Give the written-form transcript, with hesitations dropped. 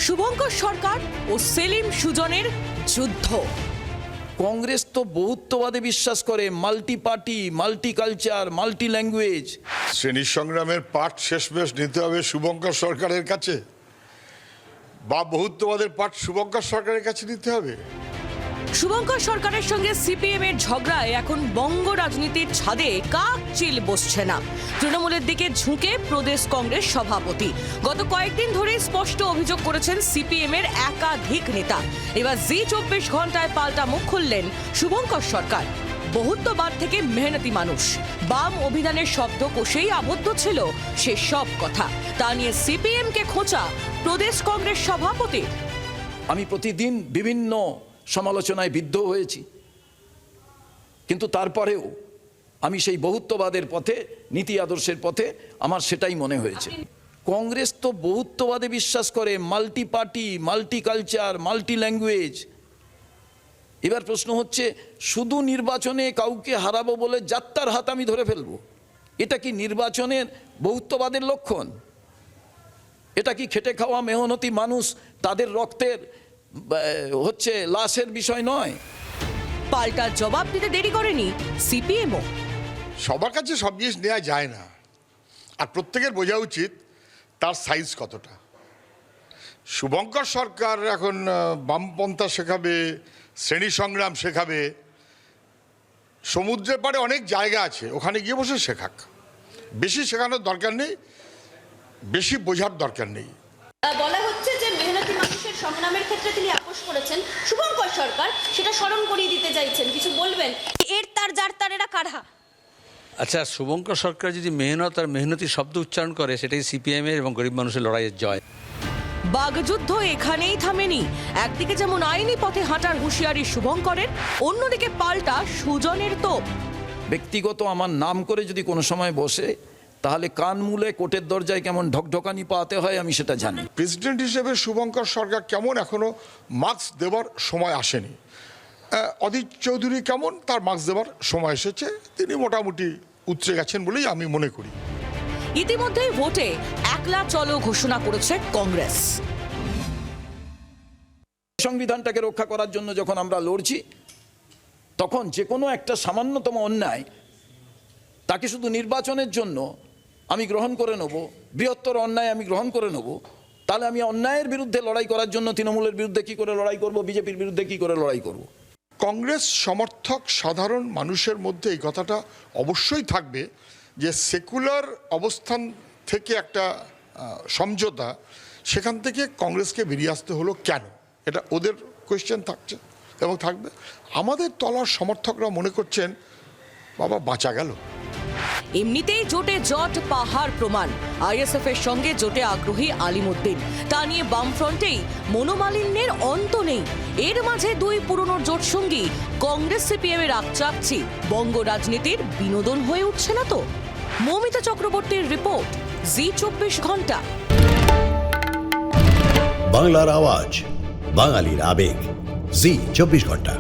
শুভঙ্কর সরকার ও সেলিম সুজনের যুদ্ধ। কংগ্রেস তো বহুত্ববাদে বিশ্বাস করে, multi party, multi culture, multi language. শ্রেণী সংগ্রামের পাঠ শেষমেশ নিতে হবে শুভঙ্কর সরকারের কাছে, বা বহুত্ববাদের পাঠ শুভঙ্কর সরকারের কাছে নিতে হবে। শুভঙ্কর সরকারের সঙ্গে সিপিএম এর ঝগড়ায় এখন বঙ্গ রাজনীতির ছাদে কাক চিল বসছে না। তৃণমূলের দিকে ঝুঁকে প্রদেশ কংগ্রেস সভাপতি গত কয়েকদিন ধরে স্পষ্ট অভিযোগ করেছেন সিপিএম এর একাধিক নেতা। এবার জি24 ঘন্টায় পাল্টা মুখ খুললেন শুভঙ্কর সরকার। বহুত্ববাদ থেকে মেহনতি মানুষ, বাম অভিধানের শব্দকোষেই আবদ্ধ ছিল সে সব কথা। তা নিয়ে সিপিএম কে খোঁচা প্রদেশ কংগ্রেস সভাপতি। আমি প্রতিদিন বিভিন্ন সমালোচনায় বিদ্ধ হয়েছি, কিন্তু তারপরেও আমি সেই বহুত্ববাদের পথে, নীতি আদর্শের পথে আমার সেটাই মনে হয়েছে। কংগ্রেস তো বহুত্ববাদে বিশ্বাস করে, multi party, multi culture, multi language. এবার প্রশ্ন হচ্ছে, শুধু নির্বাচনে কাউকে হারাবো বলে যাত্রার হাত আমি ধরে ফেলবো, এটা কি নির্বাচনের বহুত্ববাদের লক্ষণ? এটা কি খেটে খাওয়া মেহনতি মানুষ তাদের রক্তের হচ্ছে লাশের বিষয় নয়? পাল্টা জবাব দিতে দেরি করেনি সিপিএমও। সবার কাছে সব জিনিস নেওয়া যায় না, আর প্রত্যেকের বোঝা উচিত তার সাইজ কতটা। শুভঙ্কর সরকার এখন বামপন্থা শেখাবে, শ্রেণী সংগ্রাম শেখাবে। সমুদ্রের পাড়ে অনেক জায়গা আছে, ওখানে গিয়ে বসে শেখাক। বেশি শেখানোর দরকার নেই, বেশি বোঝার দরকার নেই। বলা হচ্ছে যে মেহনতি মানুষের সংগ্রামের ক্ষেত্রে তিনি আপোষ করেছেন শুভঙ্কর সরকার, সেটা স্মরণ করিয়ে দিতে চাইছেন। কিছু বলবেন? এর তার যার তার এরা কারা? আচ্ছা, শুভঙ্কর সরকার যদি মেহনত আর মেহনতি শব্দ উচ্চারণ করে, সেটাই সিপিএমের এবং গরিব মানুষের লড়াইয়ের জয়। বাগযুদ্ধ এখানেই থামেনি। একদিকে যেমন আইনি পথে হাঁটার হুঁশিয়ারি শুভঙ্করের, অন্যদিকে পাল্টা সুজনের তোপ। ব্যক্তিগত আমার নাম করে যদি কোনো সময় বসে, তাহলে কান মুলে কোর্টের দরজায় কেমন ঢকঢকানি পাওয়াতে হয় আমি সেটা জানি। প্রেসিডেন্ট হিসেবে শুভঙ্কর সরকার কেমন, এখনো মার্কস দেবার সময় আসেনি। অধীর চৌধুরী কেমন, তার মার্কস দেবার সময় এসেছে। তিনি মোটামুটি উতরে গেছেন বলেই আমি মনে করি। ইতিমধ্যেই ভোটে একলা চলো ঘোষণা করেছে কংগ্রেস। সংবিধানটাকে রক্ষা করার জন্য যখন আমরা লড়ছি, তখন যে কোনো একটা সামান্যতম অন্যায় তাকে শুধু নির্বাচনের জন্য আমি গ্রহণ করে নেব, বৃহত্তর অন্যায় আমি গ্রহণ করে নেব, তাহলে আমি অন্যায়ের বিরুদ্ধে লড়াই করার জন্য তৃণমূলের বিরুদ্ধে কি করে লড়াই করব, বিজেপির বিরুদ্ধে কি করে লড়াই করব? কংগ্রেস সমর্থক সাধারণ মানুষের মধ্যে এই কথাটা অবশ্যই থাকবে যে সেকুলার অবস্থান থেকে একটা সমঝোতা, সেখান থেকে কংগ্রেসকে বেরিয়ে আসতে হলো কেন, এটা ওদের কোয়েশ্চেন থাকছে এবং থাকবে। আমাদের তলার সমর্থকরা মনে করছেন বাবা বাঁচা গেল। এমনিতেই জোটে জট পাহাড় প্রমাণ। আইএসএফ এর সঙ্গে জোটে আগ্রহী আলিমুদ্দিন। তা নিয়ে বামফ্রন্টেই মনোমালিন্যের অন্ত নেই। এর মাঝে দুই পুরনো জোট সঙ্গী কংগ্রেস সিপিএম এর আকচাকছি বঙ্গ রাজনীতির বিনোদন হয়ে উঠছে না তো? মৌমিতা চক্রবর্তীর রিপোর্ট, জি24 ঘন্টা। বাংলার আওয়াজ, বাঙালির আবেগ, জি24 ঘন্টা।